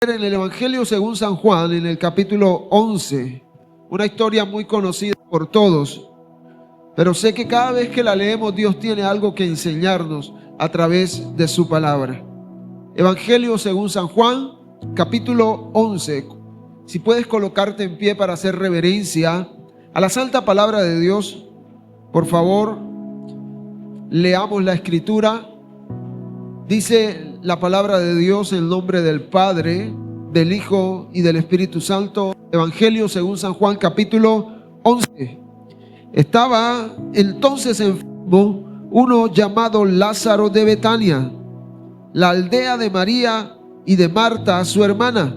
En el Evangelio según San Juan, en el capítulo 11, una historia muy conocida por todos, pero sé que cada vez que la leemos Dios tiene algo que enseñarnos a través de su palabra. Evangelio según San Juan, capítulo 11. Si puedes colocarte en pie para hacer reverencia a la santa palabra de Dios, por favor, leamos la escritura. Dice la palabra de Dios en nombre del Padre, del Hijo y del Espíritu Santo. Evangelio según San Juan, capítulo 11. Estaba entonces enfermo uno llamado Lázaro de Betania, la aldea de María y de Marta, su hermana.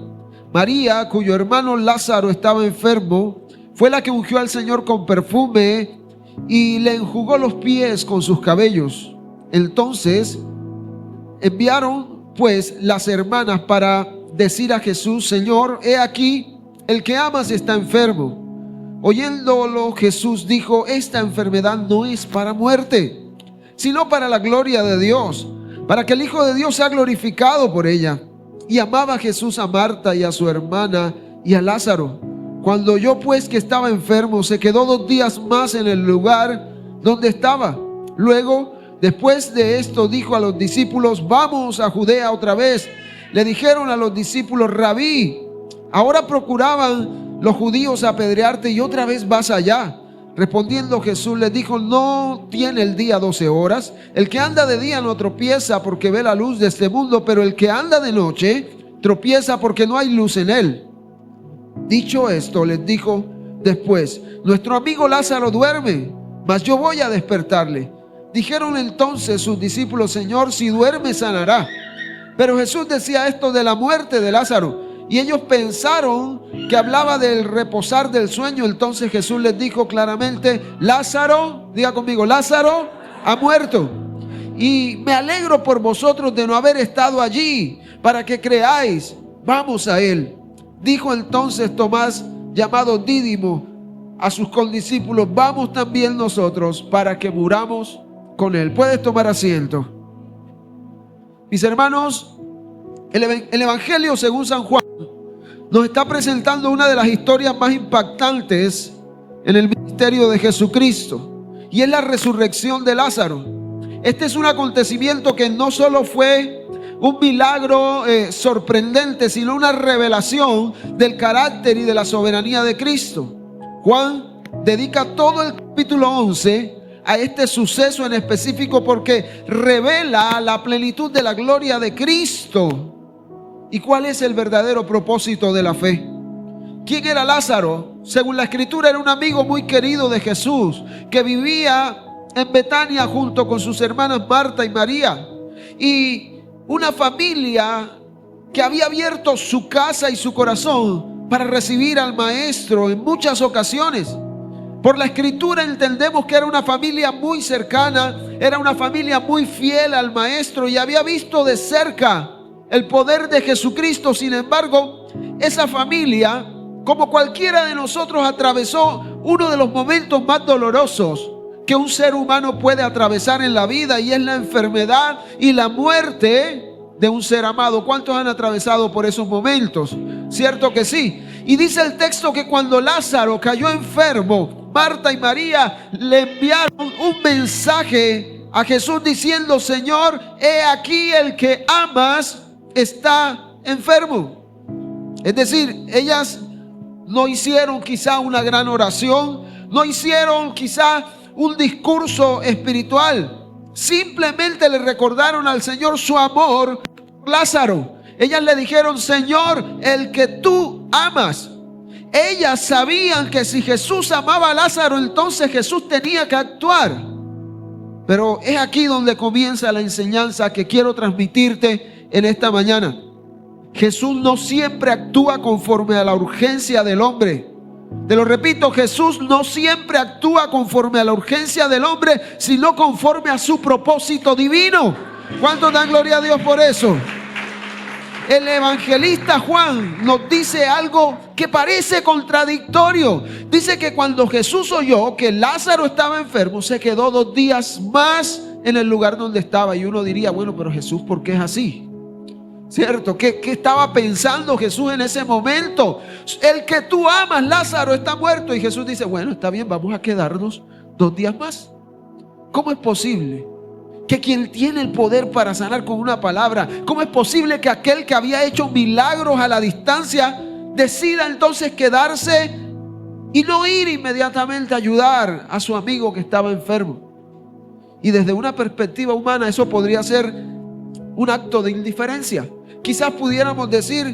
María, cuyo hermano Lázaro estaba enfermo, fue la que ungió al Señor con perfume y le enjugó los pies con sus cabellos. Entonces enviaron pues las hermanas para decir a Jesús: Señor, he aquí, el que amas está enfermo. Oyéndolo, Jesús dijo: esta enfermedad no es para muerte, sino para la gloria de Dios, para que el Hijo de Dios sea glorificado por ella. Y amaba Jesús a Marta y a su hermana y a Lázaro. Cuando oyó pues que estaba enfermo, se quedó 2 días más en el lugar donde estaba. Luego, después de esto, dijo a los discípulos: vamos a Judea otra vez. Le dijeron a los discípulos: Rabí, ahora procuraban los judíos apedrearte y otra vez vas allá. Respondiendo Jesús les dijo: no tiene el día 12 horas. El que anda de día no tropieza porque ve la luz de este mundo, pero el que anda de noche tropieza porque no hay luz en él. Dicho esto, les dijo después: nuestro amigo Lázaro duerme, mas yo voy a despertarle. Dijeron entonces sus discípulos: Señor, si duerme sanará. Pero Jesús decía esto de la muerte de Lázaro, y ellos pensaron que hablaba del reposar del sueño. Entonces Jesús les dijo claramente: Lázaro, diga conmigo, Lázaro ha muerto. Y me alegro por vosotros de no haber estado allí, para que creáis. Vamos a él. Dijo entonces Tomás, llamado Dídimo, a sus condiscípulos: vamos también nosotros para que muramos con él. Puedes tomar asiento. Mis hermanos, el Evangelio según San Juan nos está presentando una de las historias más impactantes en el ministerio de Jesucristo, y es la resurrección de Lázaro. Este es un acontecimiento que no solo fue un milagro sorprendente, sino una revelación del carácter y de la soberanía de Cristo. Juan dedica todo el capítulo 11 a este suceso en específico porque revela la plenitud de la gloria de Cristo. ¿Y cuál es el verdadero propósito de la fe? ¿Quién era Lázaro? Según la Escritura, era un amigo muy querido de Jesús, que vivía en Betania junto con sus hermanas Marta y María, y una familia que había abierto su casa y su corazón para recibir al Maestro en muchas ocasiones. Por la Escritura entendemos que era una familia muy cercana, era una familia muy fiel al Maestro y había visto de cerca el poder de Jesucristo. Sin embargo, esa familia, como cualquiera de nosotros, atravesó uno de los momentos más dolorosos que un ser humano puede atravesar en la vida, y es la enfermedad y la muerte de un ser amado. ¿Cuántos han atravesado por esos momentos? ¿Cierto que sí? Y dice el texto que cuando Lázaro cayó enfermo, Marta y María le enviaron un mensaje a Jesús diciendo: Señor, he aquí, el que amas está enfermo. Es decir, ellas no hicieron quizá una gran oración, no hicieron quizá un discurso espiritual, simplemente le recordaron al Señor su amor por Lázaro. Ellas le dijeron: Señor, el que tú amas. Ellas sabían que si Jesús amaba a Lázaro, entonces Jesús tenía que actuar. Pero es aquí donde comienza la enseñanza que quiero transmitirte en esta mañana. Jesús no siempre actúa conforme a la urgencia del hombre. Te lo repito, Jesús no siempre actúa conforme a la urgencia del hombre, sino conforme a su propósito divino. ¿Cuántos dan gloria a Dios por eso? El evangelista Juan nos dice algo que parece contradictorio. Dice que cuando Jesús oyó que Lázaro estaba enfermo, se quedó 2 días más en el lugar donde estaba. Y uno diría: bueno, pero Jesús, ¿por qué es así? ¿Cierto? ¿Qué estaba pensando Jesús en ese momento? El que tú amas, Lázaro, está muerto. Y Jesús dice, bueno, está bien, vamos a quedarnos 2 días más. ¿Cómo es posible que quien tiene el poder para sanar con una palabra, cómo es posible que aquel que había hecho milagros a la distancia decida entonces quedarse y no ir inmediatamente a ayudar a su amigo que estaba enfermo? Y desde una perspectiva humana eso podría ser un acto de indiferencia. Quizás pudiéramos decir,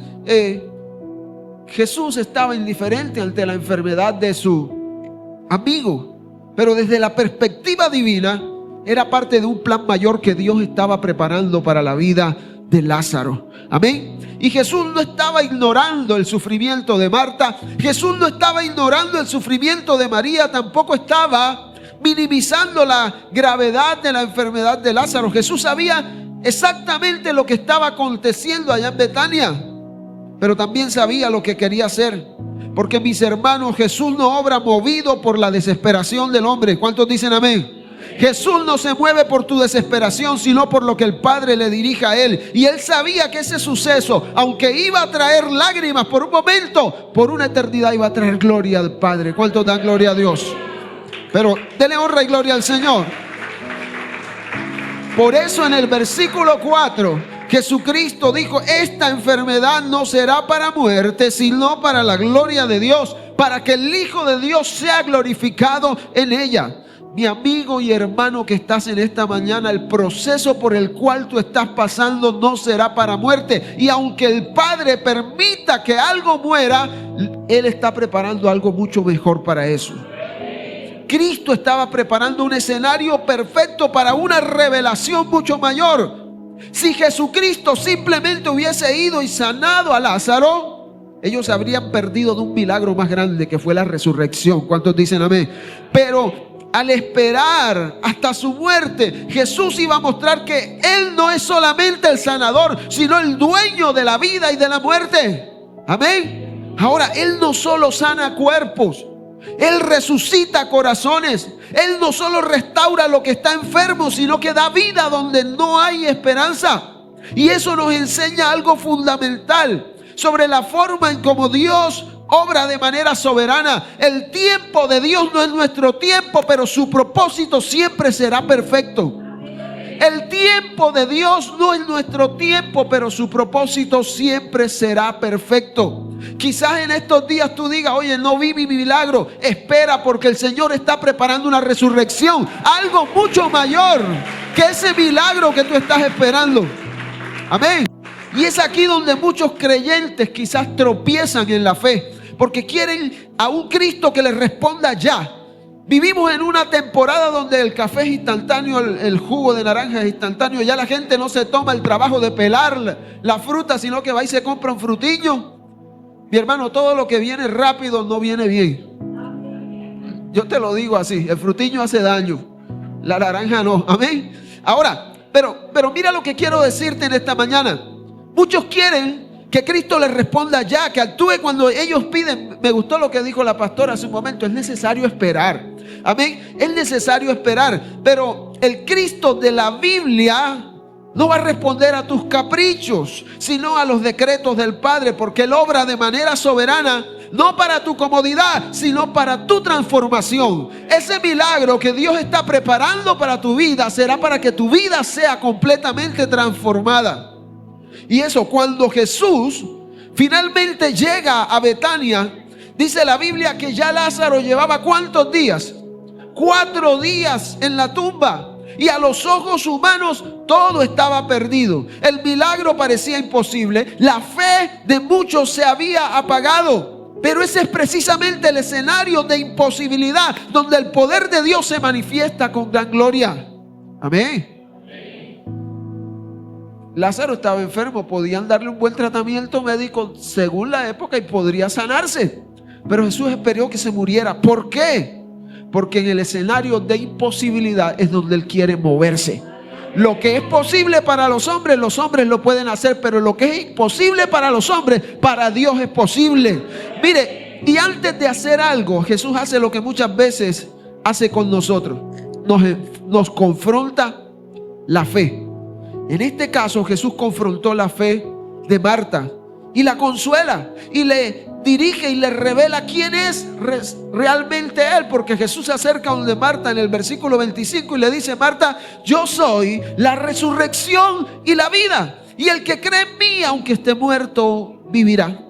Jesús estaba indiferente ante la enfermedad de su amigo, pero desde la perspectiva divina era parte de un plan mayor que Dios estaba preparando para la vida de Lázaro. Amén. Y Jesús no estaba ignorando el sufrimiento de Marta, Jesús no estaba ignorando el sufrimiento de María, tampoco estaba minimizando la gravedad de la enfermedad de Lázaro. Jesús sabía exactamente lo que estaba aconteciendo allá en Betania, pero también sabía lo que quería hacer. Porque, mis hermanos, Jesús no obra movido por la desesperación del hombre. ¿Cuántos dicen amén? Jesús no se mueve por tu desesperación, sino por lo que el Padre le dirija a Él. Y Él sabía que ese suceso, aunque iba a traer lágrimas por un momento, por una eternidad iba a traer gloria al Padre. ¿Cuántos dan gloria a Dios? Pero denle honra y gloria al Señor. Por eso en el versículo 4, Jesucristo dijo, esta enfermedad no será para muerte, sino para la gloria de Dios, para que el Hijo de Dios sea glorificado en ella. Mi amigo y hermano que estás en esta mañana, el proceso por el cual tú estás pasando no será para muerte. Y aunque el Padre permita que algo muera, Él está preparando algo mucho mejor para eso. Cristo estaba preparando un escenario perfecto para una revelación mucho mayor. Si Jesucristo simplemente hubiese ido y sanado a Lázaro, ellos habrían perdido de un milagro más grande que fue la resurrección. ¿Cuántos dicen amén? Pero al esperar hasta su muerte, Jesús iba a mostrar que Él no es solamente el sanador, sino el dueño de la vida y de la muerte. Amén. Ahora, Él no solo sana cuerpos, Él resucita corazones. Él no solo restaura lo que está enfermo, sino que da vida donde no hay esperanza. Y eso nos enseña algo fundamental sobre la forma en cómo Dios obra de manera soberana. El tiempo de Dios no es nuestro tiempo, pero su propósito siempre será perfecto. El tiempo de Dios no es nuestro tiempo, pero su propósito siempre será perfecto. Quizás en estos días tú digas, oye, no vi mi milagro. Espera, porque el Señor está preparando una resurrección, algo mucho mayor que ese milagro que tú estás esperando. Amén. Y es aquí donde muchos creyentes quizás tropiezan en la fe, porque quieren a un Cristo que les responda ya. Vivimos en una temporada donde el café es instantáneo, el jugo de naranja es instantáneo. Ya la gente no se toma el trabajo de pelar la fruta, sino que va y se compra un frutiño. Mi hermano, todo lo que viene rápido no viene bien. Yo te lo digo así, el frutiño hace daño, la naranja no. Amén. Ahora, pero mira lo que quiero decirte en esta mañana. Muchos quieren que Cristo les responda ya, que actúe cuando ellos piden. Me gustó lo que dijo la pastora hace un momento. Es necesario esperar. Amén. Es necesario esperar. Pero el Cristo de la Biblia no va a responder a tus caprichos, sino a los decretos del Padre, porque Él obra de manera soberana, no para tu comodidad, sino para tu transformación. Ese milagro que Dios está preparando para tu vida será para que tu vida sea completamente transformada. Y eso, cuando Jesús finalmente llega a Betania, dice la Biblia que ya Lázaro llevaba ¿cuántos días? 4 días en la tumba. Y a los ojos humanos todo estaba perdido. El milagro parecía imposible. La fe de muchos se había apagado. Pero ese es precisamente el escenario de imposibilidad, donde el poder de Dios se manifiesta con gran gloria. Amén. Lázaro estaba enfermo, podían darle un buen tratamiento médico según la época y podría sanarse. Pero Jesús esperó que se muriera. ¿Por qué? Porque en el escenario de imposibilidad es donde Él quiere moverse. Lo que es posible para los hombres lo pueden hacer, pero lo que es imposible para los hombres, para Dios es posible. Mire, y antes de hacer algo, Jesús hace lo que muchas veces hace con nosotros. Nos confronta la fe. En este caso, Jesús confrontó la fe de Marta y la consuela y le dirige y le revela quién es realmente Él, porque Jesús se acerca donde Marta en el versículo 25 y le dice: Marta, yo soy la resurrección y la vida, y el que cree en mí, aunque esté muerto, vivirá.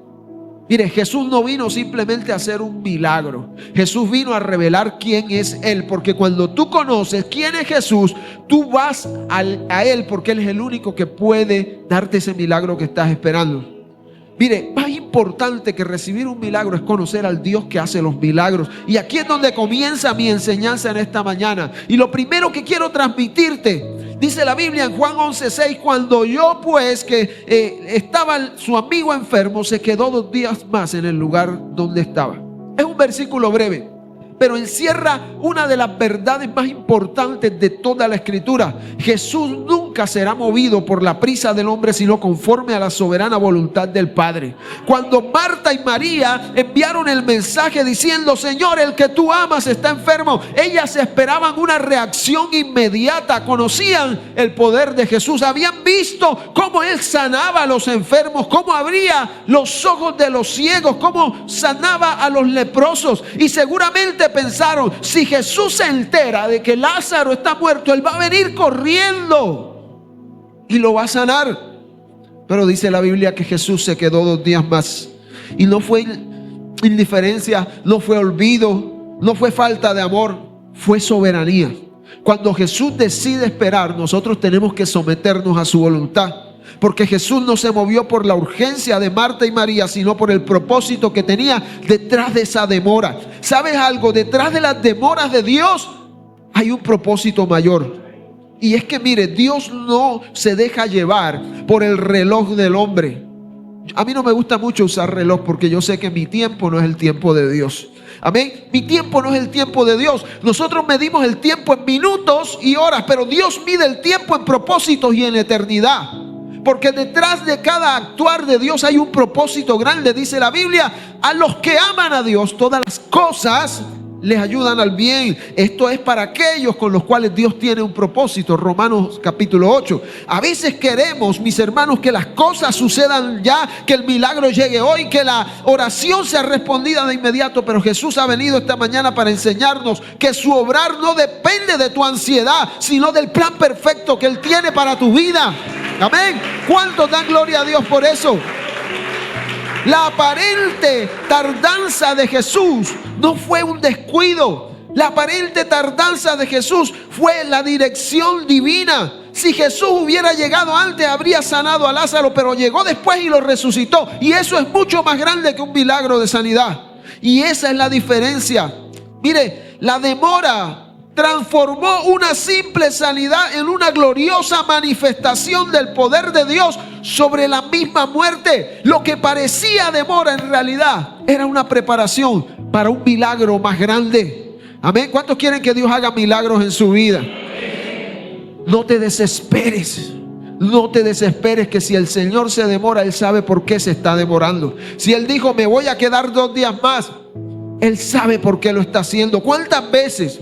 Mire, Jesús no vino simplemente a hacer un milagro. Jesús vino a revelar quién es Él, porque cuando tú conoces quién es Jesús, tú vas a Él, porque Él es el único que puede darte ese milagro que estás esperando. Mire, más importante que recibir un milagro es conocer al Dios que hace los milagros. Y aquí es donde comienza mi enseñanza en esta mañana. Y lo primero que quiero transmitirte, dice la Biblia en Juan 11:6, cuando oyó pues que estaba su amigo enfermo, se quedó 2 días más en el lugar donde estaba. Es un versículo breve, pero encierra una de las verdades más importantes de toda la Escritura. Jesús nunca será movido por la prisa del hombre, sino conforme a la soberana voluntad del Padre. Cuando Marta y María enviaron el mensaje diciendo: Señor, el que tú amas está enfermo, ellas esperaban una reacción inmediata. Conocían el poder de Jesús, habían visto cómo Él sanaba a los enfermos, cómo abría los ojos de los ciegos, cómo sanaba a los leprosos, y seguramente pensaron: si Jesús se entera de que Lázaro está muerto, Él va a venir corriendo y lo va a sanar. Pero dice la Biblia que Jesús se quedó 2 días más, y no fue indiferencia, no fue olvido, no fue falta de amor, fue soberanía. Cuando Jesús decide esperar, nosotros tenemos que someternos a su voluntad, porque Jesús no se movió por la urgencia de Marta y María, sino por el propósito que tenía detrás de esa demora. ¿Sabes algo? Detrás de las demoras de Dios hay un propósito mayor. Y es que mire, Dios no se deja llevar por el reloj del hombre. A mí no me gusta mucho usar reloj, porque yo sé que mi tiempo no es el tiempo de Dios. Amén. Mi tiempo no es el tiempo de Dios. Nosotros medimos el tiempo en minutos y horas, pero Dios mide el tiempo en propósitos y en eternidad. Porque detrás de cada actuar de Dios hay un propósito grande. Dice la Biblia: a los que aman a Dios, todas las cosas les ayudan al bien. Esto es para aquellos con los cuales Dios tiene un propósito. Romanos capítulo 8. A veces queremos, mis hermanos, que las cosas sucedan ya, que el milagro llegue hoy, que la oración sea respondida de inmediato. Pero Jesús ha venido esta mañana para enseñarnos que su obrar no depende de tu ansiedad, sino del plan perfecto que Él tiene para tu vida. Amén. ¿Cuántos dan gloria a Dios por eso? La aparente tardanza de Jesús no fue un descuido. La aparente tardanza de Jesús fue la dirección divina. Si Jesús hubiera llegado antes, habría sanado a Lázaro, pero llegó después y lo resucitó. Y eso es mucho más grande que un milagro de sanidad. Y esa es la diferencia. Mire, la demora transformó una simple sanidad en una gloriosa manifestación del poder de Dios sobre la misma muerte. Lo que parecía demora, en realidad era una preparación para un milagro más grande. Amén. ¿Cuántos quieren que Dios haga milagros en su vida? No te desesperes. No te desesperes, que si el Señor se demora, Él sabe por qué se está demorando. Si Él dijo: me voy a quedar 2 días más, Él sabe por qué lo está haciendo. ¿Cuántas veces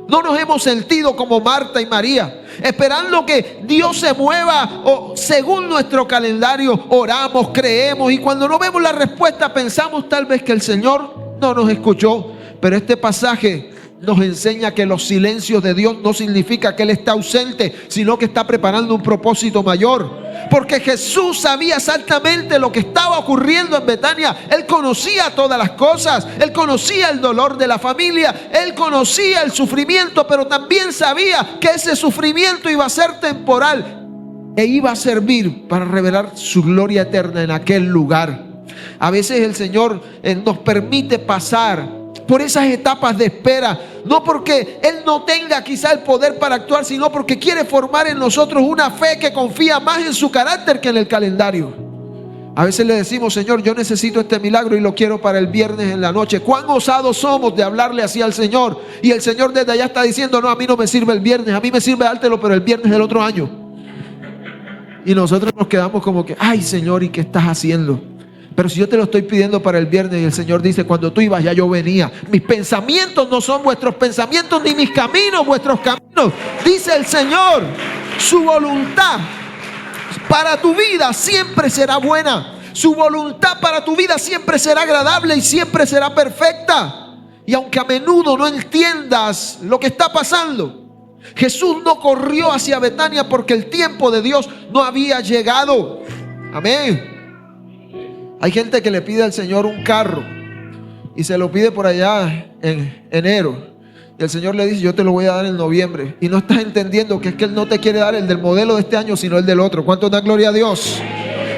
no nos hemos sentido como Marta y María, esperando que Dios se mueva o según nuestro calendario? Oramos, creemos, y cuando no vemos la respuesta pensamos tal vez que el Señor no nos escuchó. Pero este pasaje nos enseña que los silencios de Dios no significa que Él está ausente, sino que está preparando un propósito mayor. Porque Jesús sabía exactamente lo que estaba ocurriendo en Betania. Él conocía todas las cosas. Él conocía el dolor de la familia. Él conocía el sufrimiento, pero también sabía que ese sufrimiento iba a ser temporal e iba a servir para revelar su gloria eterna en aquel lugar. A veces el Señor nos permite pasar por esas etapas de espera, no porque Él no tenga quizá el poder para actuar, sino porque quiere formar en nosotros una fe que confía más en su carácter que en el calendario. A veces le decimos: Señor, yo necesito este milagro y lo quiero para el viernes en la noche. ¿Cuán osados somos de hablarle así al Señor? Y el Señor desde allá está diciendo: no, a mí no me sirve el viernes, a mí me sirve dártelo, pero el viernes del otro año. Y nosotros nos quedamos como que: ay, Señor, ¿y qué estás haciendo? Pero si yo te lo estoy pidiendo para el viernes, y el Señor dice: cuando tú ibas ya yo venía. Mis pensamientos no son vuestros pensamientos, ni mis caminos vuestros caminos, dice el Señor. Su voluntad para tu vida siempre será buena. Su voluntad para tu vida siempre será agradable y siempre será perfecta. Y aunque a menudo no entiendas lo que está pasando, Jesús no corrió hacia Betania porque el tiempo de Dios no había llegado. Amén. Hay gente que le pide al Señor un carro y se lo pide por allá en enero. Y el Señor le dice: yo te lo voy a dar en noviembre. Y no estás entendiendo que es que Él no te quiere dar el del modelo de este año, sino el del otro. ¿Cuánto da gloria a Dios?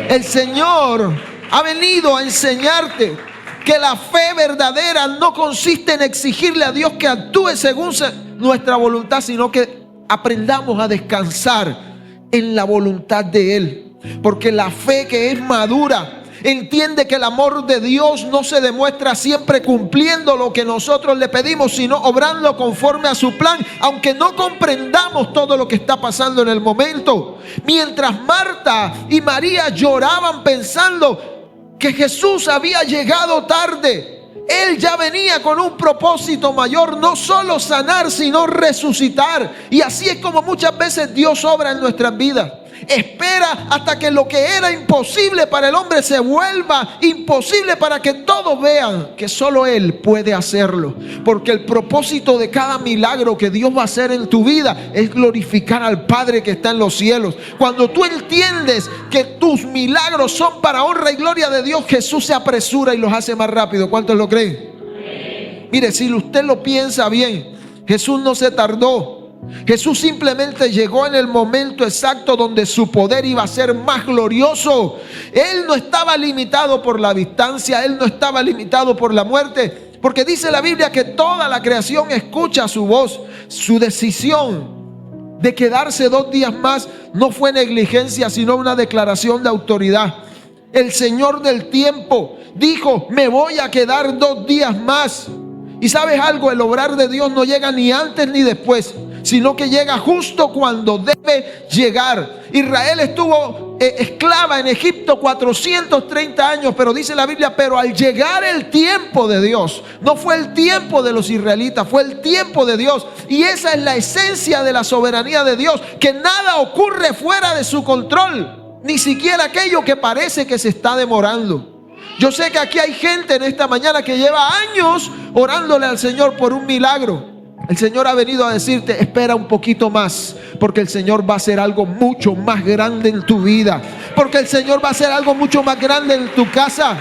El Señor ha venido a enseñarte que la fe verdadera no consiste en exigirle a Dios que actúe según nuestra voluntad, sino que aprendamos a descansar en la voluntad de Él. Porque la fe que es madura entiende que el amor de Dios no se demuestra siempre cumpliendo lo que nosotros le pedimos, sino obrando conforme a su plan, aunque no comprendamos todo lo que está pasando en el momento. Mientras Marta y María lloraban pensando que Jesús había llegado tarde, Él ya venía con un propósito mayor: no solo sanar, sino resucitar. Y así es como muchas veces Dios obra en nuestras vidas. Espera hasta que lo que era imposible para el hombre se vuelva imposible, para que todos vean que solo Él puede hacerlo. Porque el propósito de cada milagro que Dios va a hacer en tu vida es glorificar al Padre que está en los cielos. Cuando tú entiendes que tus milagros son para honra y gloria de Dios, Jesús se apresura y los hace más rápido. ¿Cuántos lo creen? Mire, si usted lo piensa bien, Jesús no se tardó. Jesús simplemente llegó en el momento exacto donde su poder iba a ser más glorioso. Él no estaba limitado por la distancia, Él no estaba limitado por la muerte, porque dice la Biblia que toda la creación escucha su voz. Su decisión de quedarse 2 días más no fue negligencia, sino una declaración de autoridad. El Señor del tiempo dijo: me voy a quedar 2 días más. Y ¿sabes algo? El obrar de Dios no llega ni antes ni después, sino que llega justo cuando debe llegar. Israel estuvo esclava en Egipto 430 años, pero dice la Biblia, pero al llegar el tiempo de Dios, no fue el tiempo de los israelitas, fue el tiempo de Dios. Y esa es la esencia de la soberanía de Dios, que nada ocurre fuera de su control, ni siquiera aquello que parece que se está demorando. Yo sé que aquí hay gente en esta mañana que lleva años orándole al Señor por un milagro. El Señor ha venido a decirte: espera un poquito más, porque el Señor va a hacer algo mucho más grande en tu vida, porque el Señor va a hacer algo mucho más grande en tu casa.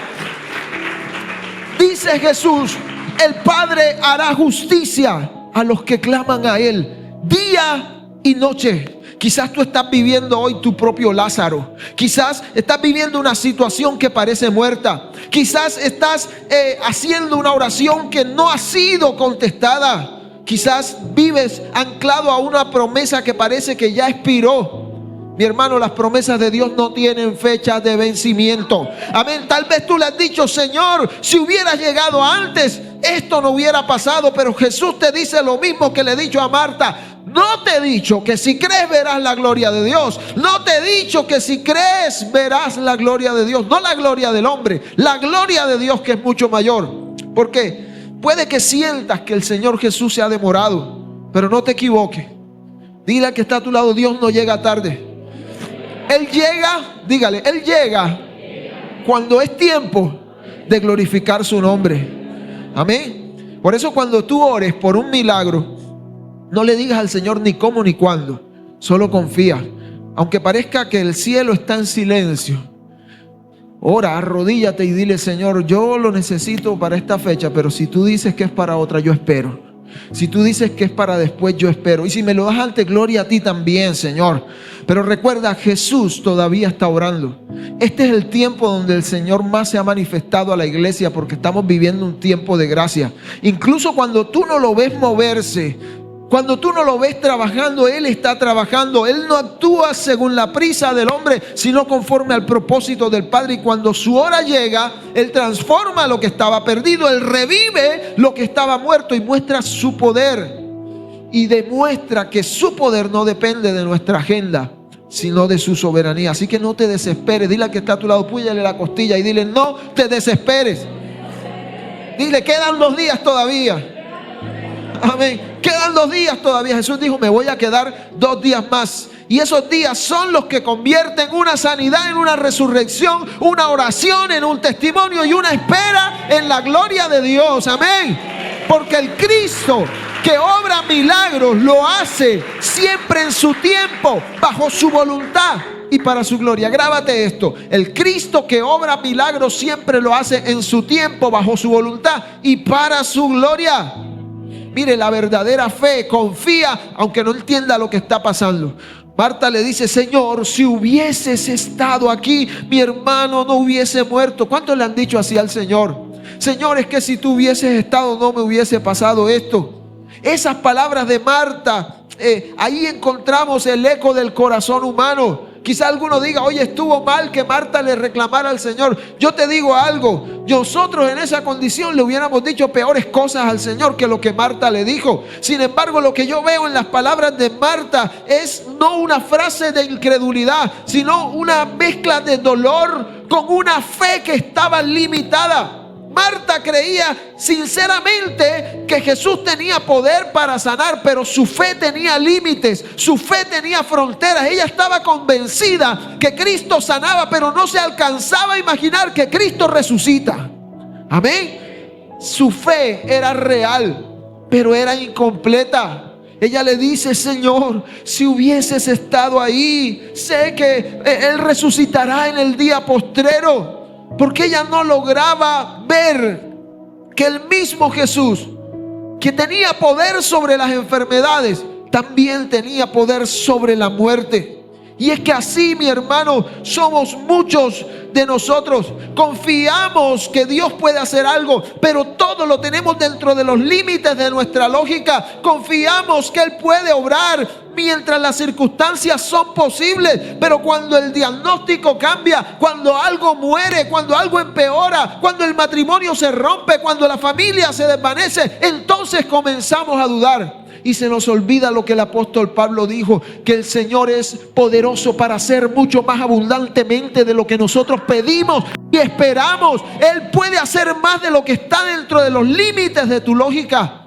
Dice Jesús: el Padre hará justicia a los que claman a Él día y noche. Quizás tú estás viviendo hoy tu propio Lázaro. Quizás estás viviendo una situación que parece muerta. Quizás estás haciendo una oración que no ha sido contestada. Quizás vives anclado a una promesa que parece que ya expiró. Mi hermano, las promesas de Dios no tienen fecha de vencimiento. Amén. Tal vez tú le has dicho: Señor, si hubieras llegado antes, esto no hubiera pasado. Pero Jesús te dice lo mismo que le he dicho a Marta: no te he dicho que si crees verás la gloria de Dios. No te he dicho que si crees verás la gloria de Dios. No la gloria del hombre, la gloria de Dios, que es mucho mayor. ¿Por qué? Puede que sientas que el Señor Jesús se ha demorado, pero no te equivoques. Dile al que está a tu lado: Dios no llega tarde. Él llega, dígale, Él llega cuando es tiempo de glorificar su nombre. Amén. Por eso cuando tú ores por un milagro, no le digas al Señor ni cómo ni cuándo, solo confía. Aunque parezca que el cielo está en silencio, ora, arrodíllate y dile: Señor, yo lo necesito para esta fecha, pero si tú dices que es para otra, yo espero. Si tú dices que es para después, yo espero. Y si me lo das antes, gloria a ti también, Señor. Pero recuerda, Jesús todavía está orando. Este es el tiempo donde el Señor más se ha manifestado a la iglesia, porque estamos viviendo un tiempo de gracia. Incluso cuando tú no lo ves moverse, cuando tú no lo ves trabajando, Él está trabajando. Él no actúa según la prisa del hombre, sino conforme al propósito del Padre. Y cuando su hora llega, Él transforma lo que estaba perdido. Él revive lo que estaba muerto y muestra su poder. Y demuestra que su poder no depende de nuestra agenda, sino de su soberanía. Así que no te desesperes. Dile al que está a tu lado, púyale la costilla y dile: no te desesperes. Dile: quedan 2 días todavía. Amén. Quedan 2 días todavía. Jesús dijo: me voy a quedar 2 días más. Y esos días son los que convierten una sanidad en una resurrección, una oración en un testimonio y una espera en la gloria de Dios. Amén. Porque el Cristo que obra milagros lo hace siempre en su tiempo, bajo su voluntad y para su gloria. Grábate esto: el Cristo que obra milagros siempre lo hace en su tiempo, bajo su voluntad y para su gloria. Mire, la verdadera fe confía aunque no entienda lo que está pasando. Marta le dice: Señor, si hubieses estado aquí, mi hermano no hubiese muerto. ¿Cuántos le han dicho así al Señor? Señor, es que si tú hubieses estado no me hubiese pasado esto. Esas palabras de Marta, ahí encontramos el eco del corazón humano. Quizá alguno diga: oye, estuvo mal que Marta le reclamara al Señor. Yo te digo algo: nosotros en esa condición le hubiéramos dicho peores cosas al Señor que lo que Marta le dijo. Sin embargo, lo que yo veo en las palabras de Marta es no una frase de incredulidad, sino una mezcla de dolor con una fe que estaba limitada. Marta creía sinceramente que Jesús tenía poder para sanar, pero su fe tenía límites, su fe tenía fronteras. Ella estaba convencida que Cristo sanaba, pero no se alcanzaba a imaginar que Cristo resucita. Amén. Su fe era real, pero era incompleta. Ella le dice: Señor, si hubieses estado ahí, sé que Él resucitará en el día postrero. Porque ella no lograba ver que el mismo Jesús, que tenía poder sobre las enfermedades, también tenía poder sobre la muerte. Y es que así, mi hermano, somos muchos de nosotros. Confiamos que Dios puede hacer algo, pero todo lo tenemos dentro de los límites de nuestra lógica. Confiamos que Él puede obrar mientras las circunstancias son posibles, pero cuando el diagnóstico cambia, cuando algo muere, cuando algo empeora, cuando el matrimonio se rompe, cuando la familia se desvanece, entonces comenzamos a dudar. Y se nos olvida lo que el apóstol Pablo dijo: que el Señor es poderoso para hacer mucho más abundantemente de lo que nosotros pedimos y esperamos. Él puede hacer más de lo que está dentro de los límites de tu lógica.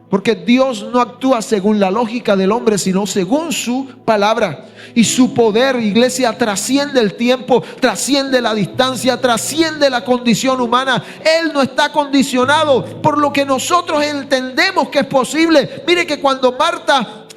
Porque Dios no actúa según la lógica del hombre, sino según su palabra. Y su poder, iglesia, trasciende el tiempo, trasciende la distancia, trasciende la condición humana. Él no está condicionado por lo que nosotros entendemos que es posible. Mire que cuando Marta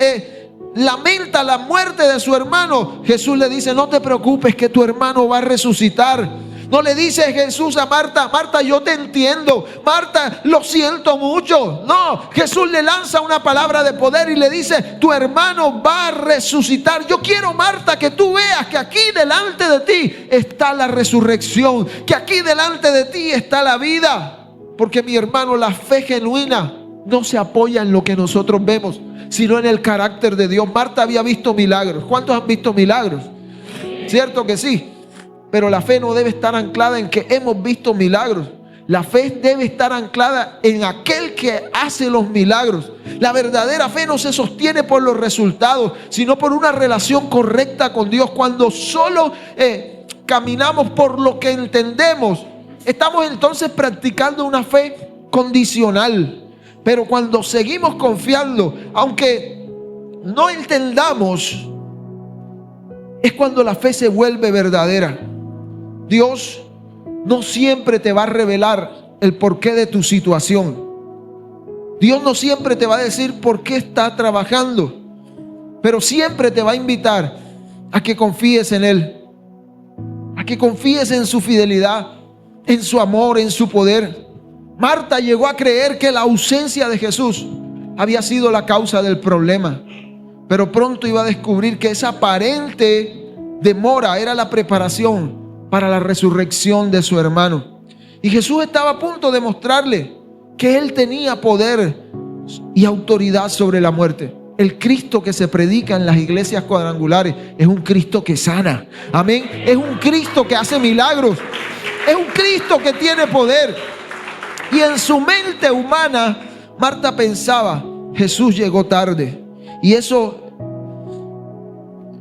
lamenta la muerte de su hermano, Jesús le dice: no te preocupes, que tu hermano va a resucitar. No le dice Jesús a Marta: Marta, yo te entiendo, Marta, lo siento mucho. No, Jesús le lanza una palabra de poder y le dice: tu hermano va a resucitar. Yo quiero, Marta, que tú veas que aquí delante de ti está la resurrección, que aquí delante de ti está la vida. Porque, mi hermano, la fe genuina no se apoya en lo que nosotros vemos, sino en el carácter de Dios. Marta había visto milagros. ¿Cuántos han visto milagros? ¿Cierto que sí? Pero la fe no debe estar anclada en que hemos visto milagros. La fe debe estar anclada en aquel que hace los milagros. La verdadera fe no se sostiene por los resultados, sino por una relación correcta con Dios. Cuando solo caminamos por lo que entendemos, estamos entonces practicando una fe condicional. Pero cuando seguimos confiando, aunque no entendamos, es cuando la fe se vuelve verdadera. Dios no siempre te va a revelar el porqué de tu situación. Dios no siempre te va a decir por qué está trabajando, pero siempre te va a invitar a que confíes en Él, a que confíes en su fidelidad, en su amor, en su poder. Marta llegó a creer que la ausencia de Jesús había sido la causa del problema, pero pronto iba a descubrir que esa aparente demora era la preparación para la resurrección de su hermano. Y Jesús estaba a punto de mostrarle que Él tenía poder y autoridad sobre la muerte. El Cristo que se predica en las iglesias cuadrangulares es un Cristo que sana. Amén. Es un Cristo que hace milagros. Es un Cristo que tiene poder. Y en su mente humana, Marta pensaba: Jesús llegó tarde. Y eso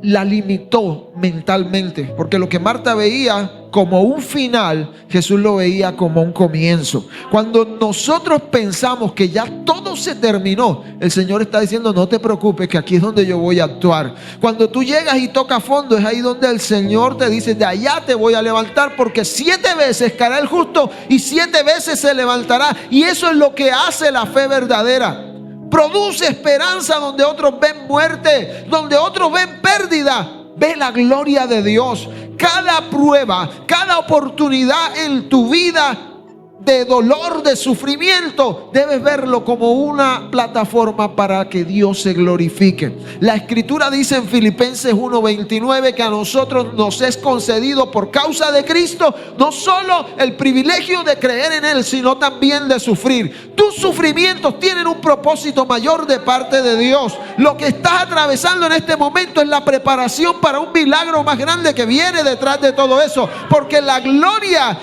la limitó mentalmente, porque lo que Marta veía como un final, Jesús lo veía como un comienzo. Cuando nosotros pensamos que ya todo se terminó, el Señor está diciendo: no te preocupes, que aquí es donde yo voy a actuar. Cuando tú llegas y tocas fondo, es ahí donde el Señor te dice: de allá te voy a levantar, porque 7 veces caerá el justo y 7 veces se levantará. Y eso es lo que hace la fe verdadera. Produce esperanza donde otros ven muerte, donde otros ven pérdida. Ve la gloria de Dios. Cada prueba, cada oportunidad en tu vida de dolor, de sufrimiento, debes verlo como una plataforma para que Dios se glorifique. La Escritura dice en Filipenses 1:29 que a nosotros nos es concedido por causa de Cristo no solo el privilegio de creer en Él, sino también de sufrir. Tus sufrimientos tienen un propósito mayor de parte de Dios. Lo que estás atravesando en este momento es la preparación para un milagro más grande que viene detrás de todo eso, porque la gloria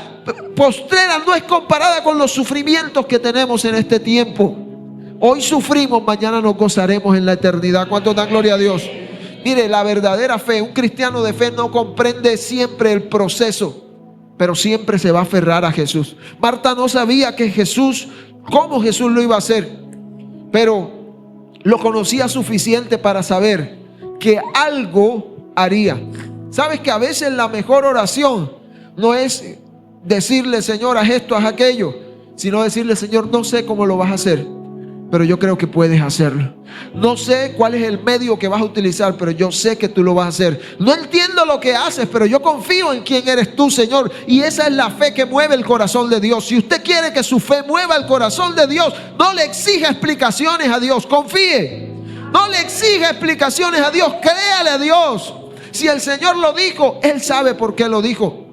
postrera no es comparada con los sufrimientos que tenemos en este tiempo. Hoy sufrimos, mañana nos gozaremos en la eternidad. ¿Cuánto dan gloria a Dios? Mire, la verdadera fe, un cristiano de fe no comprende siempre el proceso, pero siempre se va a aferrar a Jesús. Marta no sabía que Jesús, cómo Jesús lo iba a hacer, pero lo conocía suficiente para saber que algo haría. Sabes que a veces la mejor oración no es decirle: Señor, haz esto, haz aquello, sino decirle: Señor, no sé cómo lo vas a hacer, pero yo creo que puedes hacerlo. No sé cuál es el medio que vas a utilizar, pero yo sé que tú lo vas a hacer. No entiendo lo que haces, pero yo confío en quién eres tú, Señor. Y esa es la fe que mueve el corazón de Dios. Si usted quiere que su fe mueva el corazón de Dios, no le exija explicaciones a Dios, confíe. No le exija explicaciones a Dios, créale a Dios. Si el Señor lo dijo, Él sabe por qué lo dijo.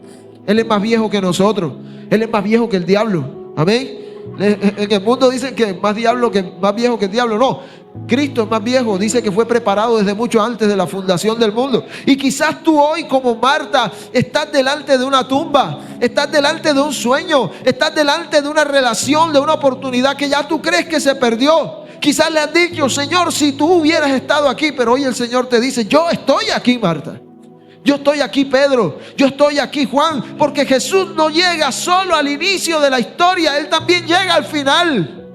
Él es más viejo que nosotros. Él es más viejo que el diablo. Amén. En el mundo dicen que más viejo que el diablo. No, Cristo es más viejo. Dice que fue preparado desde mucho antes de la fundación del mundo. Y quizás tú hoy, como Marta, estás delante de una tumba, estás delante de un sueño, estás delante de una relación, de una oportunidad que ya tú crees que se perdió. Quizás le has dicho: Señor, si tú hubieras estado aquí. Pero hoy el Señor te dice: yo estoy aquí, Marta. Yo estoy aquí, Pedro. Yo estoy aquí, Juan. Porque Jesús no llega solo al inicio de la historia. Él también llega al final,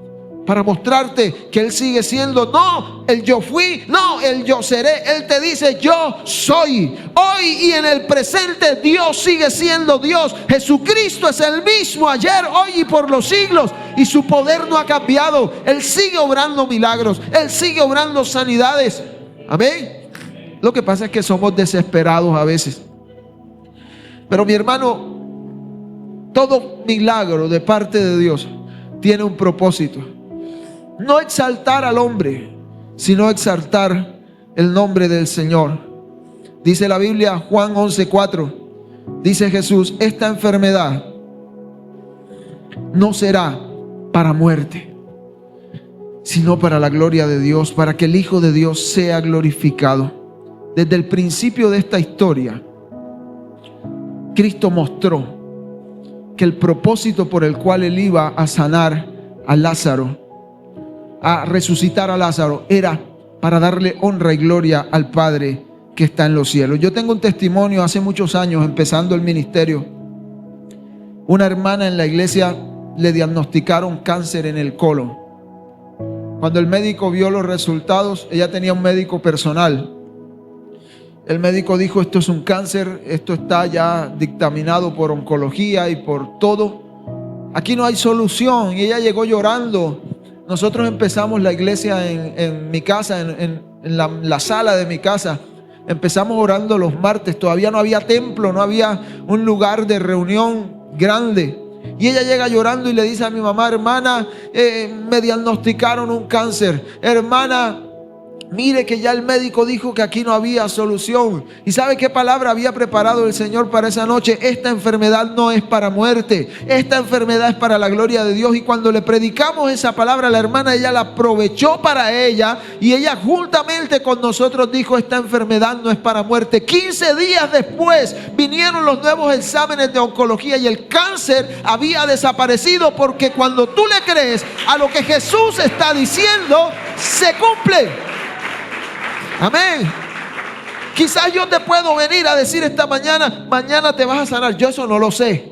para mostrarte que Él sigue siendo no el yo fui, no el yo seré. Él te dice: yo soy. Hoy y en el presente Dios sigue siendo Dios. Jesucristo es el mismo ayer, hoy y por los siglos. Y su poder no ha cambiado. Él sigue obrando milagros. Él sigue obrando sanidades. Amén. Lo que pasa es que somos desesperados a veces. Pero mi hermano, todo milagro de parte de Dios tiene un propósito. No exaltar al hombre, sino exaltar el nombre del Señor. Dice la Biblia, Juan 11:4. Dice Jesús: esta enfermedad no será para muerte, sino para la gloria de Dios, para que el Hijo de Dios sea glorificado. Desde el principio de esta historia, Cristo mostró que el propósito por el cual Él iba a sanar a Lázaro, a resucitar a Lázaro, era para darle honra y gloria al Padre que está en los cielos. Yo tengo un testimonio hace muchos años, empezando el ministerio. Una hermana en la iglesia le diagnosticaron cáncer en el colon. Cuando el médico vio los resultados, ella tenía un médico personal. El médico dijo: esto es un cáncer, esto está ya dictaminado por oncología y por todo. Aquí no hay solución. Y ella llegó llorando. Nosotros empezamos la iglesia en mi casa, en la sala de mi casa. Empezamos orando los martes. Todavía no había templo, no había un lugar de reunión grande. Y ella llega llorando y le dice a mi mamá: hermana, me diagnosticaron un cáncer. Hermana, mire que ya el médico dijo que aquí no había solución. ¿Y sabe qué palabra había preparado el Señor para esa noche? Esta enfermedad no es para muerte, esta enfermedad es para la gloria de Dios. Y cuando le predicamos esa palabra a la hermana, ella la aprovechó para ella, y ella juntamente con nosotros dijo: esta enfermedad no es para muerte. 15 días después vinieron los nuevos exámenes de oncología y el cáncer había desaparecido, porque cuando tú le crees a lo que Jesús está diciendo, se cumple. Amén. Quizás yo te puedo venir a decir esta mañana, mañana te vas a sanar. Yo eso no lo sé.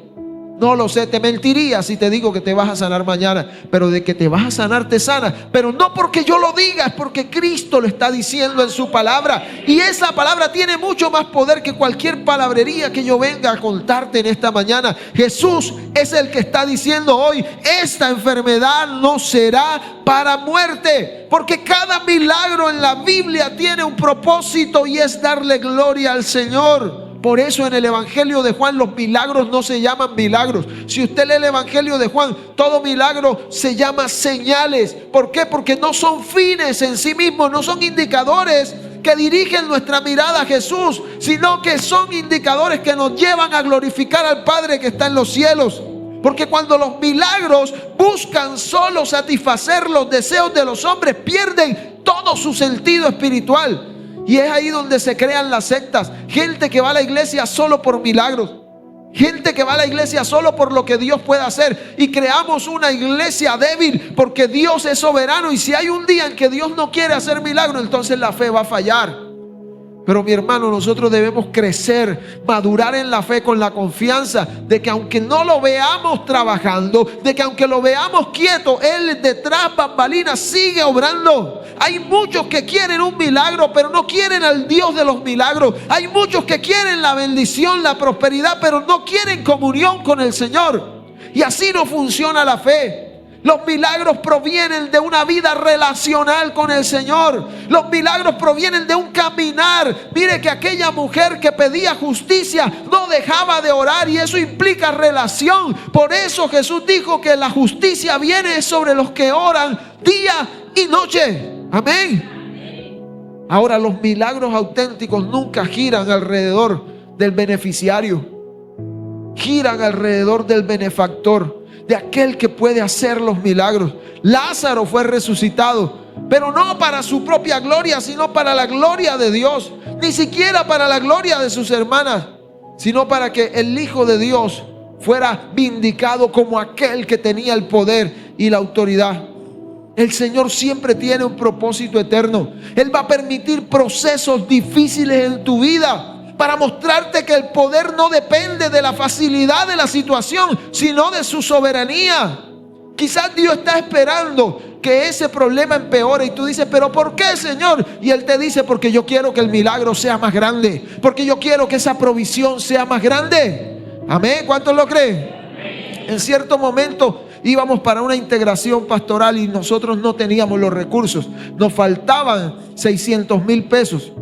No lo sé, te mentiría si te digo que te vas a sanar mañana, pero de que te vas a sanar, te sana. Pero no porque yo lo diga, es porque Cristo lo está diciendo en su palabra. Y esa palabra tiene mucho más poder que cualquier palabrería que yo venga a contarte en esta mañana. Jesús es el que está diciendo hoy, esta enfermedad no será para muerte. Porque cada milagro en la Biblia tiene un propósito y es darle gloria al Señor. Por eso en el Evangelio de Juan los milagros no se llaman milagros. Si usted lee el Evangelio de Juan, todo milagro se llama señales. ¿Por qué? Porque no son fines en sí mismos, no son indicadores que dirigen nuestra mirada a Jesús, sino que son indicadores que nos llevan a glorificar al Padre que está en los cielos. Porque cuando los milagros buscan solo satisfacer los deseos de los hombres, pierden todo su sentido espiritual. Y es ahí donde se crean las sectas. Gente que va a la iglesia solo por milagros. Gente que va a la iglesia solo por lo que Dios puede hacer. Y creamos una iglesia débil porque Dios es soberano. Y si hay un día en que Dios no quiere hacer milagros, entonces la fe va a fallar. Pero mi hermano, nosotros debemos crecer, madurar en la fe con la confianza de que aunque no lo veamos trabajando, de que aunque lo veamos quieto, Él detrás bambalinas sigue obrando. Hay muchos que quieren un milagro, pero no quieren al Dios de los milagros. Hay muchos que quieren la bendición, la prosperidad, pero no quieren comunión con el Señor. Y así no funciona la fe. Los milagros provienen de una vida relacional con el Señor. Los milagros provienen de un caminar. Mire que aquella mujer que pedía justicia no dejaba de orar, y eso implica relación. Por eso Jesús dijo que la justicia viene sobre los que oran día y noche. Amén. Ahora, los milagros auténticos nunca giran alrededor del beneficiario. Giran alrededor del benefactor, de aquel que puede hacer los milagros. Lázaro fue resucitado, pero no para su propia gloria, sino para la gloria de Dios. Ni siquiera para la gloria de sus hermanas, sino para que el Hijo de Dios fuera vindicado como aquel que tenía el poder y la autoridad. El Señor siempre tiene un propósito eterno. Él va a permitir procesos difíciles en tu vida para mostrarte que el poder no depende de la facilidad de la situación, sino de su soberanía. Quizás Dios está esperando que ese problema empeore y tú dices, ¿pero por qué, Señor? Y Él te dice, porque yo quiero que el milagro sea más grande, porque yo quiero que esa provisión sea más grande. Amén. ¿Cuántos lo creen? En cierto momento íbamos para una integración pastoral y nosotros no teníamos los recursos. Nos faltaban 600,000 pesos.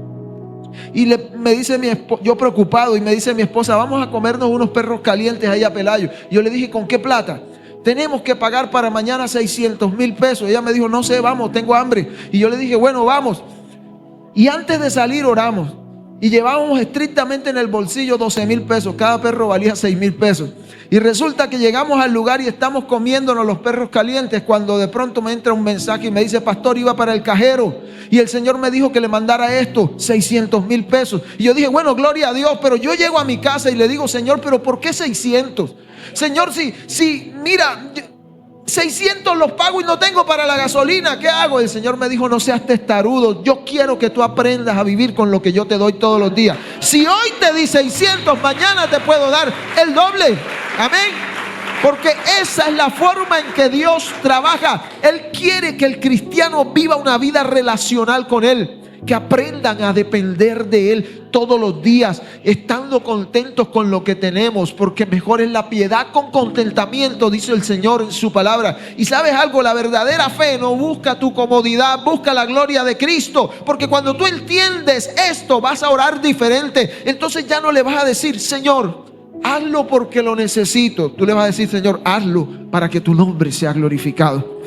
Y me dice mi esposa, yo preocupado, y me dice mi esposa, vamos a comernos unos perros calientes ahí a Pelayo. Y yo le dije, ¿con qué plata? Tenemos que pagar para mañana 600,000 pesos. Ella me dijo, no sé, vamos, tengo hambre. Y yo le dije, bueno, vamos. Y antes de salir oramos. Y llevábamos estrictamente en el bolsillo 12,000 pesos. Cada perro valía 6,000 pesos. Y resulta que llegamos al lugar y estamos comiéndonos los perros calientes, cuando de pronto me entra un mensaje y me dice, pastor, iba para el cajero y el Señor me dijo que le mandara esto, 600,000 pesos. Y yo dije, bueno, gloria a Dios. Pero yo llego a mi casa y le digo, Señor, ¿pero por qué 600? Señor, si mira, 600 los pago y no tengo para la gasolina, ¿qué hago? El Señor me dijo, no seas testarudo. Yo quiero que tú aprendas a vivir con lo que yo te doy todos los días. Si hoy te di 600, mañana te puedo dar el doble. Amén. Porque esa es la forma en que Dios trabaja. Él quiere que el cristiano viva una vida relacional con Él, que aprendan a depender de Él todos los días, estando contentos con lo que tenemos, porque mejor es la piedad con contentamiento, dice el Señor en su palabra. Y sabes algo, la verdadera fe no busca tu comodidad, busca la gloria de Cristo, porque cuando tú entiendes esto, vas a orar diferente. Entonces ya no le vas a decir, Señor, hazlo porque lo necesito. Tú le vas a decir, Señor, hazlo para que tu nombre sea glorificado.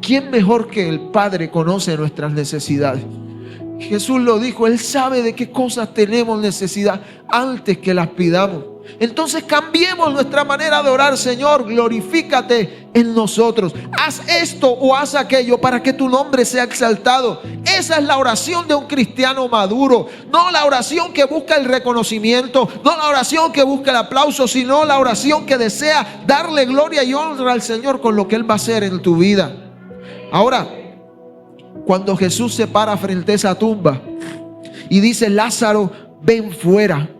¿Quién mejor que el Padre conoce nuestras necesidades? Jesús lo dijo, Él sabe de qué cosas tenemos necesidad antes que las pidamos. Entonces cambiemos nuestra manera de orar. Señor, glorifícate en nosotros. Haz esto o haz aquello para que tu nombre sea exaltado. Esa es la oración de un cristiano maduro. No la oración que busca el reconocimiento, no la oración que busca el aplauso, sino la oración que desea darle gloria y honra al Señor con lo que Él va a hacer en tu vida. Ahora, cuando Jesús se para frente a esa tumba y dice: Lázaro, ven fuera.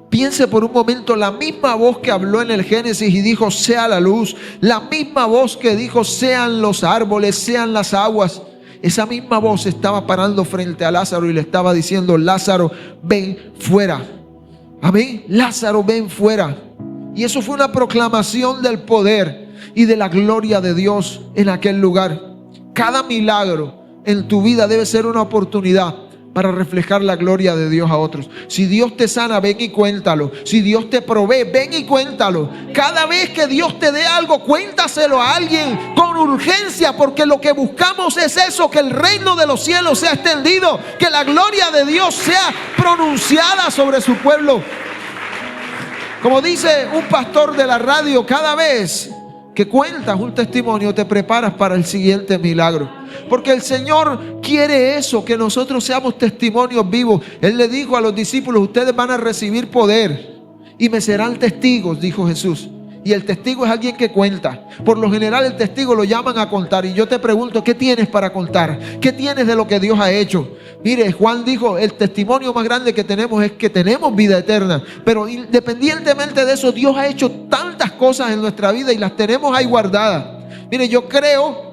Piense por un momento, la misma voz que habló en el Génesis y dijo: sea la luz, la misma voz que dijo: sean los árboles, sean las aguas. Esa misma voz estaba parando frente a Lázaro y le estaba diciendo: Lázaro, ven fuera. Amén. Lázaro, ven fuera. Y eso fue una proclamación del poder y de la gloria de Dios en aquel lugar. Cada milagro en tu vida debe ser una oportunidad para reflejar la gloria de Dios a otros. Si Dios te sana, ven y cuéntalo. Si Dios te provee, ven y cuéntalo. Cada vez que Dios te dé algo, cuéntaselo a alguien con urgencia, porque lo que buscamos es eso: que el reino de los cielos sea extendido, que la gloria de Dios sea pronunciada sobre su pueblo. Como dice un pastor de la radio, cada vez que cuentas un testimonio, te preparas para el siguiente milagro. Porque el Señor quiere eso, que nosotros seamos testimonios vivos. Él le dijo a los discípulos: ustedes van a recibir poder y me serán testigos, dijo Jesús. Y el testigo es alguien que cuenta. Por lo general el testigo lo llaman a contar. Y yo te pregunto: ¿qué tienes para contar? ¿Qué tienes de lo que Dios ha hecho? Mire, Juan dijo: el testimonio más grande que tenemos es que tenemos vida eterna. Pero independientemente de eso, Dios ha hecho tantas cosas en nuestra vida y las tenemos ahí guardadas. Mire, yo creo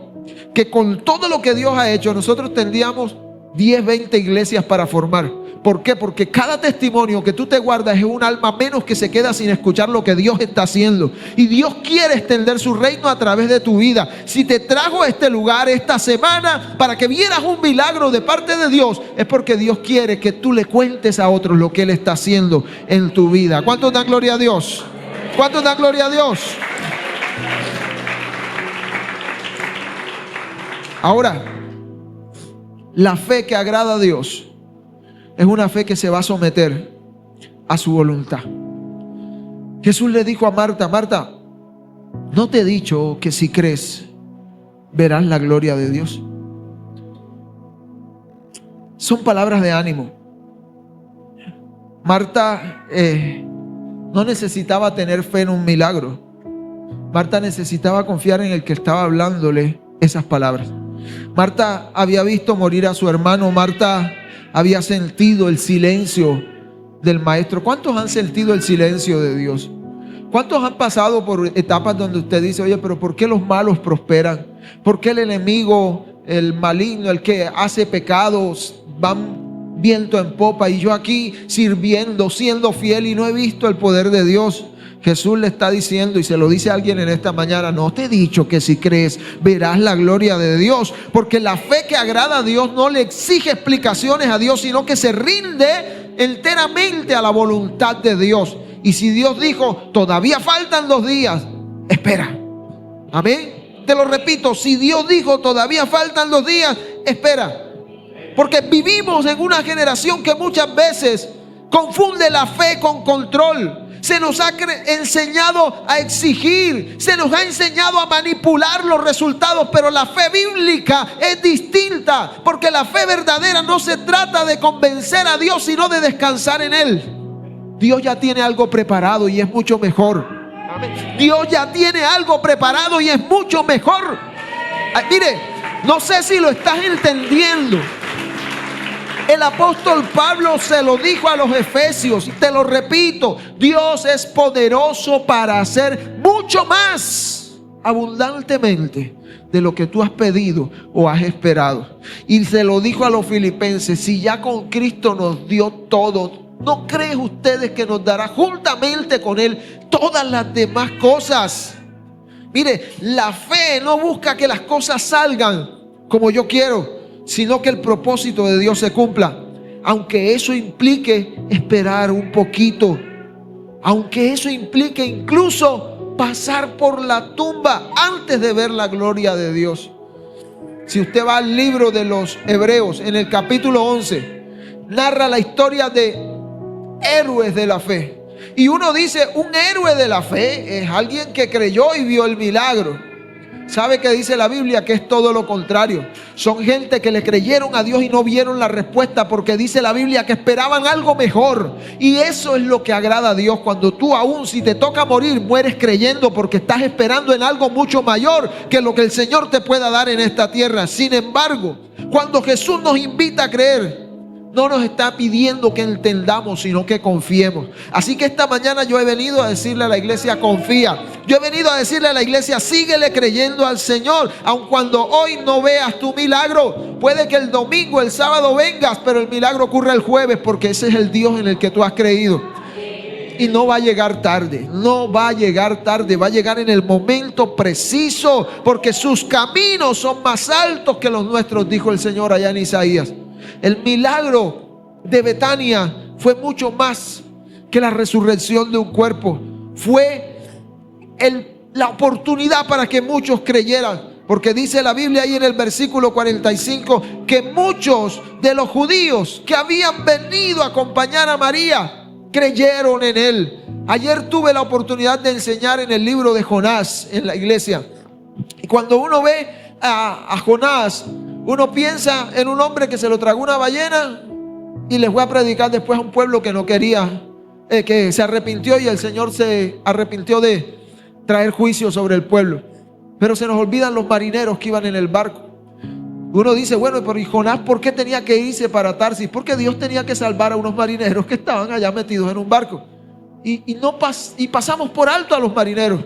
que con todo lo que Dios ha hecho, nosotros tendríamos 10, 20 iglesias para formar. ¿Por qué? Porque cada testimonio que tú te guardas es un alma menos que se queda sin escuchar lo que Dios está haciendo. Y Dios quiere extender su reino a través de tu vida. Si te trajo a este lugar esta semana para que vieras un milagro de parte de Dios, es porque Dios quiere que tú le cuentes a otros lo que Él está haciendo en tu vida. ¿Cuántos dan gloria a Dios? ¿Cuántos dan gloria a Dios? Ahora, la fe que agrada a Dios es una fe que se va a someter a su voluntad. Jesús le dijo a Marta: Marta, ¿no te he dicho que si crees verás la gloria de Dios? Son palabras de ánimo. Marta no necesitaba tener fe en un milagro. Marta necesitaba confiar en el que estaba hablándole esas palabras. Marta había visto morir a su hermano. Marta había sentido el silencio del maestro. ¿Cuántos han sentido el silencio de Dios? ¿Cuántos han pasado por etapas donde usted dice: oye, pero ¿por qué los malos prosperan? ¿Por qué el enemigo, el maligno, el que hace pecados, van viento en popa, y yo aquí sirviendo, siendo fiel, y no he visto el poder de Dios? Jesús le está diciendo, y se lo dice a alguien en esta mañana: no te he dicho que si crees verás la gloria de Dios. Porque la fe que agrada a Dios no le exige explicaciones a Dios, sino que se rinde enteramente a la voluntad de Dios. Y si Dios dijo: todavía faltan 2 días, espera. Amén. Te lo repito: si Dios dijo: todavía faltan 2 días, espera. Porque vivimos en una generación que muchas veces confunde la fe con control. Se nos ha enseñado a exigir, se nos ha enseñado a manipular los resultados, pero la fe bíblica es distinta, porque la fe verdadera no se trata de convencer a Dios, sino de descansar en Él. Dios ya tiene algo preparado y es mucho mejor. Dios ya tiene algo preparado y es mucho mejor. Mire, no sé si lo estás entendiendo. El apóstol Pablo se lo dijo a los efesios, y te lo repito: Dios es poderoso para hacer mucho más abundantemente de lo que tú has pedido o has esperado. Y se lo dijo a los filipenses: si ya con Cristo nos dio todo, ¿no creen ustedes que nos dará juntamente con Él todas las demás cosas? Mire, la fe no busca que las cosas salgan como yo quiero, sino que el propósito de Dios se cumpla, aunque eso implique esperar un poquito, aunque eso implique incluso pasar por la tumba antes de ver la gloria de Dios. Si usted va al libro de los Hebreos, en el capítulo 11, narra la historia de héroes de la fe. Y uno dice: un héroe de la fe es alguien que creyó y vio el milagro. ¿Sabe qué dice la Biblia? Que es todo lo contrario. Son gente que le creyeron a Dios y no vieron la respuesta, porque dice la Biblia que esperaban algo mejor. Y eso es lo que agrada a Dios, cuando tú, aún si te toca morir, mueres creyendo, porque estás esperando en algo mucho mayor que lo que el Señor te pueda dar en esta tierra. Sin embargo, cuando Jesús nos invita a creer, no nos está pidiendo que entendamos, sino que confiemos. Así que esta mañana yo he venido a decirle a la iglesia: confía. Yo he venido a decirle a la iglesia: síguele creyendo al Señor, aun cuando hoy no veas tu milagro. Puede que el domingo, el sábado vengas, pero el milagro ocurre el jueves, porque ese es el Dios en el que tú has creído. Y no va a llegar tarde, no va a llegar tarde, va a llegar en el momento preciso, porque sus caminos son más altos que los nuestros, dijo el Señor allá en Isaías. El milagro de Betania fue mucho más que la resurrección de un cuerpo. Fue la oportunidad para que muchos creyeran, porque dice la Biblia ahí en el versículo 45 que muchos de los judíos que habían venido a acompañar a María creyeron en él. Ayer tuve la oportunidad de enseñar en el libro de Jonás en la iglesia, y cuando uno ve a Jonás, uno piensa en un hombre que se lo tragó una ballena y les fue a predicar después a un pueblo que no quería, que se arrepintió, y el Señor se arrepintió de traer juicio sobre el pueblo. Pero se nos olvidan los marineros que iban en el barco. Uno dice: bueno, pero ¿y Jonás por qué tenía que irse para Tarsis? Porque Dios tenía que salvar a unos marineros que estaban allá metidos en un barco. Y pasamos por alto a los marineros.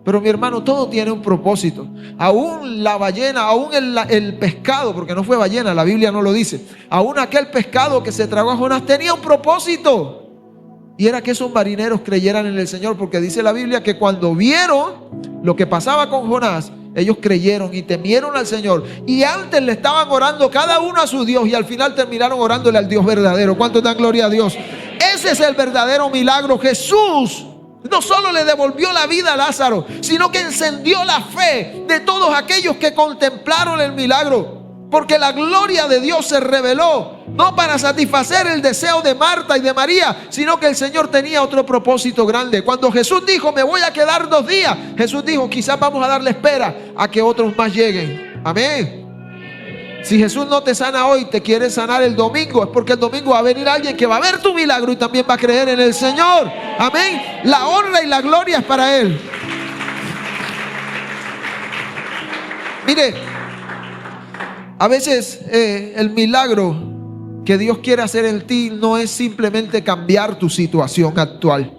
Pero mi hermano, todo tiene un propósito. Aún la ballena, aún el pescado, porque no fue ballena, la Biblia no lo dice. Aún aquel pescado que se tragó a Jonás tenía un propósito. Y era que esos marineros creyeran en el Señor, porque dice la Biblia que cuando vieron lo que pasaba con Jonás, ellos creyeron y temieron al Señor. Y antes le estaban orando cada uno a su Dios, y al final terminaron orándole al Dios verdadero. ¿Cuántos dan gloria a Dios? Ese es el verdadero milagro. Jesús no solo le devolvió la vida a Lázaro, sino que encendió la fe de todos aquellos que contemplaron el milagro. Porque la gloria de Dios se reveló, no para satisfacer el deseo de Marta y de María, sino que el Señor tenía otro propósito grande. Cuando Jesús dijo: me voy a quedar 2 días, Jesús dijo: quizás vamos a darle espera a que otros más lleguen. Amén. Si Jesús no te sana hoy, te quiere sanar el domingo, es porque el domingo va a venir alguien que va a ver tu milagro y también va a creer en el Señor. Amén. La honra y la gloria es para Él. Mire, a veces el milagro que Dios quiere hacer en ti no es simplemente cambiar tu situación actual,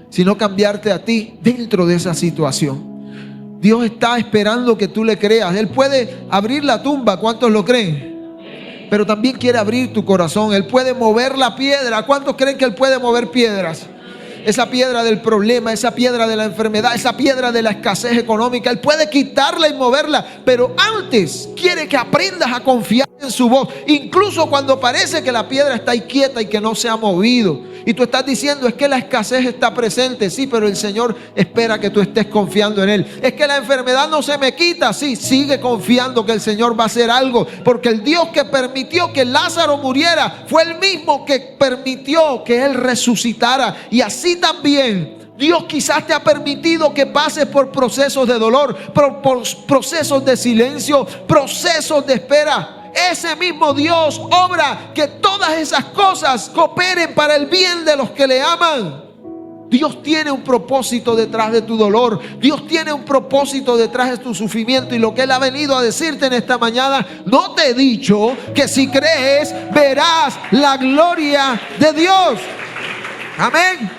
sino cambiarte a ti dentro de esa situación. Dios está esperando que tú le creas. Él puede abrir la tumba, ¿cuántos lo creen? Pero también quiere abrir tu corazón. Él puede mover la piedra. ¿Cuántos creen que Él puede mover piedras? Esa piedra del problema, esa piedra de la enfermedad, esa piedra de la escasez económica. Él puede quitarla y moverla, pero antes quiere que aprendas a confiar en su voz, incluso cuando parece que la piedra está ahí quieta y que no se ha movido. Y tú estás diciendo: es que la escasez está presente. Sí, pero el Señor espera que tú estés confiando en Él. Es que la enfermedad no se me quita. Sí, sigue confiando que el Señor va a hacer algo, porque el Dios que permitió que Lázaro muriera fue el mismo que permitió que Él resucitara. Y así también Dios quizás te ha permitido que pases por procesos de dolor, por procesos de silencio, procesos de espera. Ese mismo Dios obra que todas esas cosas cooperen para el bien de los que le aman. Dios tiene un propósito detrás de tu dolor. Dios tiene un propósito detrás de tu sufrimiento. Y lo que Él ha venido a decirte en esta mañana: no te he dicho que si crees verás la gloria de Dios. Amén.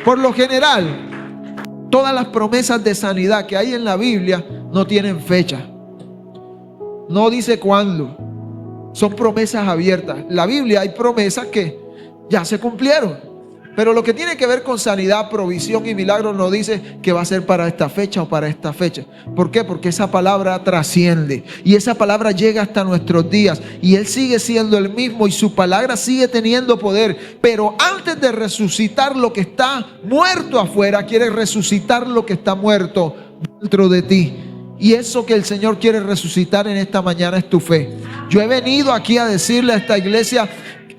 Por lo general, todas las promesas de sanidad que hay en la Biblia no tienen fecha. No dice cuándo. Son promesas abiertas. En la Biblia hay promesas que ya se cumplieron. Pero lo que tiene que ver con sanidad, provisión y milagros no dice que va a ser para esta fecha o para esta fecha. ¿Por qué? Porque esa palabra trasciende. Y esa palabra llega hasta nuestros días. Y Él sigue siendo el mismo y su palabra sigue teniendo poder. Pero antes de resucitar lo que está muerto afuera, quiere resucitar lo que está muerto dentro de ti. Y eso que el Señor quiere resucitar en esta mañana es tu fe. Yo he venido aquí a decirle a esta iglesia: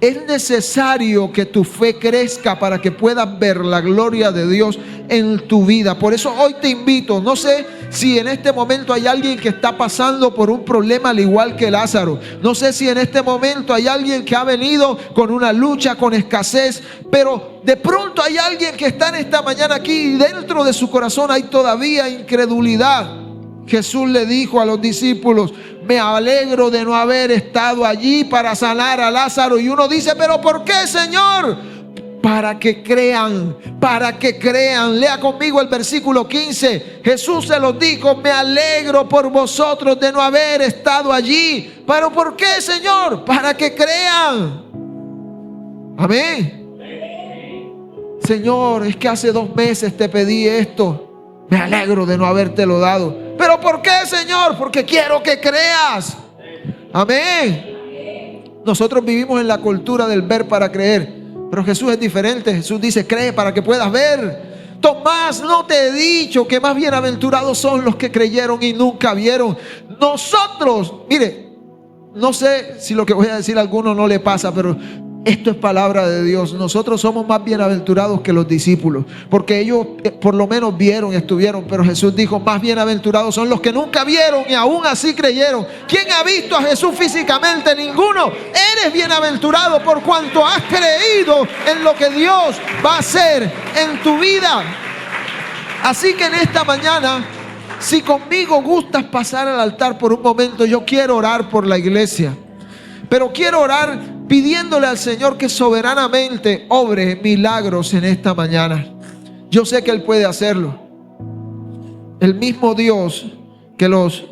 es necesario que tu fe crezca para que puedas ver la gloria de Dios en tu vida. Por eso hoy te invito. No sé si en este momento hay alguien que está pasando por un problema al igual que Lázaro. No sé si en este momento hay alguien que ha venido con una lucha, con escasez. Pero de pronto hay alguien que está en esta mañana aquí y dentro de su corazón hay todavía incredulidad. Jesús le dijo a los discípulos: me alegro de no haber estado allí para sanar a Lázaro. Y uno dice, pero ¿por qué, Señor? Para que crean, para que crean. Lea conmigo el versículo 15. Jesús se los dijo, me alegro por vosotros de no haber estado allí. ¿Pero por qué, Señor? Para que crean. Amén. Señor, es que hace 2 meses te pedí esto. Me alegro de no habértelo dado. ¿Pero por qué, Señor? Porque quiero que creas. Amén. Nosotros vivimos en la cultura del ver para creer, pero Jesús es diferente. Jesús dice, cree para que puedas ver. Tomás, no te he dicho que más bienaventurados son los que creyeron y nunca vieron. Nosotros, mire, no sé si lo que voy a decir a alguno no le pasa, pero esto es palabra de Dios. Nosotros somos más bienaventurados que los discípulos, porque ellos por lo menos vieron y estuvieron. Pero Jesús dijo, más bienaventurados son los que nunca vieron y aún así creyeron. ¿Quién ha visto a Jesús físicamente? Ninguno. Eres bienaventurado por cuanto has creído en lo que Dios va a hacer en tu vida. Así que en esta mañana, si conmigo gustas pasar al altar por un momento, yo quiero orar por la iglesia. Pero quiero orar pidiéndole al Señor que soberanamente obre milagros en esta mañana. Yo sé que Él puede hacerlo. El mismo Dios que los